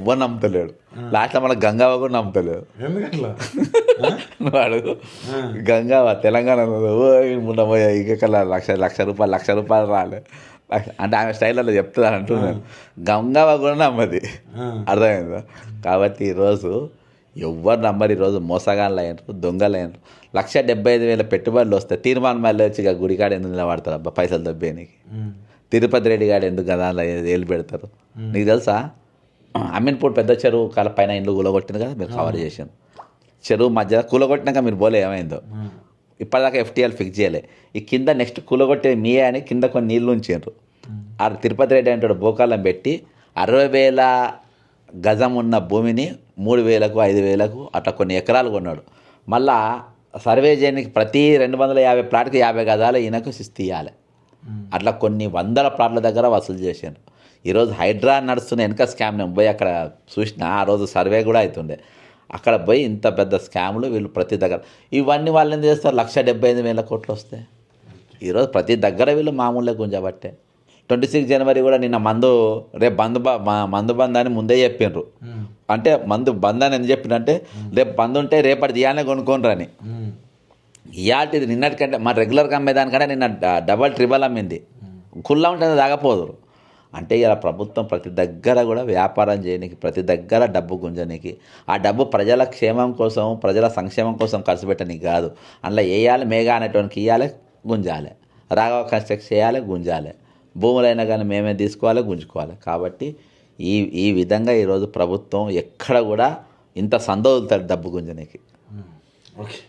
ఎవ్వరు నమ్ముతలేడు. లాస్ట్లో మన గంగావ కూడా నమ్ముతలేడు. ఎందుకట్లా నువ్వు అడుగు. గంగావ తెలంగాణ ఉండబోయా ఇక లక్ష రూపాయలు రాలే అంటే ఆమె స్టైల్లో చెప్తుంది అంటున్నాను. గంగావ కూడా నమ్మది. అర్థమైందా? కాబట్టి ఈరోజు ఎవ్వరు నమ్మరు. ఈరోజు మోసగాళ్ళు అయినారు, దొంగలు అయినారు. 1,75,000 పెట్టుబడులు వస్తాయి. తీర్మానం మళ్ళీ వచ్చి ఇక గుడికాడ ఎందుకు నిలబడతారు అబ్బా పైసలు దబ్బేనికి? తిరుపతి రెడ్డి గారు ఎందుకు కదా అలా ఏళ్ళు పెడతారు? నీకు తెలుసా అమీన్పూర్ పెద్ద చెరువు కాల పైన ఇండ్లు కూలగొట్టింది కదా, మీరు కవర్ చేసాను. చెరువు మధ్య కూలగొట్టినాక మీరు పోలే ఏమైందో ఇప్పటిదాకా FTL ఫిక్స్ చేయలే. ఈ కింద నెక్స్ట్ కూలగొట్టే మీయే అని కింద కొన్ని నీళ్ళు ఉంచారు. ఆ తిరుపతి రెడ్డి అంటాడు బోకాలం పెట్టి 60,000 గజం ఉన్న భూమిని 3,000కు 5,000కు అట్లా కొన్ని ఎకరాలు కొన్నాడు. మళ్ళా సర్వే చేయడానికి ప్రతి 250 ప్లాట్కి 50 గజాలు ఈయనకు శిస్తు ఇవ్వాలి. అట్లా కొన్ని వందల ప్లాట్ల దగ్గర వసూలు చేశాను. ఈరోజు హైడ్రా నడుస్తున్న వెనక స్కామ్ నేను పోయి అక్కడ చూసిన. ఆ రోజు సర్వే కూడా అవుతుండే. అక్కడ పోయి ఇంత పెద్ద స్కాములు వీళ్ళు ప్రతి దగ్గర ఇవన్నీ వాళ్ళు ఏం చేస్తారు? 1,75,000 కోట్లు వస్తాయి. ఈరోజు ప్రతి దగ్గర వీళ్ళు మామూలుగా గుంజబట్టే. 26 జనవరి కూడా నిన్న రేపు మందు బంద్ అని ముందే చెప్పిండ్రు. అంటే మందు బంద్ అని ఎందుకు చెప్పిండ్రంటే రేపు బంద్ ఉంటే రేపటి దియానే కొనుక్కోనరు అని. ఇయాల్టిది నిన్నటికంటే మన రెగ్యులర్గా అమ్మేదానికంటే నిన్న డబల్ ట్రిబల్ అమ్మింది. కుల్లా ఉంటుంది తాగపోదురు. అంటే ఇలా ప్రభుత్వం ప్రతి దగ్గర కూడా వ్యాపారం చేయడానికి, ప్రతి దగ్గర డబ్బు గుంజడానికి, ఆ డబ్బు ప్రజల క్షేమం కోసం, ప్రజల సంక్షేమం కోసం ఖర్చు పెట్టడానికి కాదు. అందులో వేయాలి, మేఘా అనేటోనికి ఇవ్వాలి, గుంజాలి, రాఘవ కన్స్ట్రక్ట్ చేయాలి, గుంజాలి, భూములైనా కానీ మేమే తీసుకోవాలి, గుంజుకోవాలి. కాబట్టి ఈ విధంగా ఈరోజు ప్రభుత్వం ఎక్కడ కూడా ఇంత సందోదులుతాడు డబ్బు గుంజడానికి. ఓకే.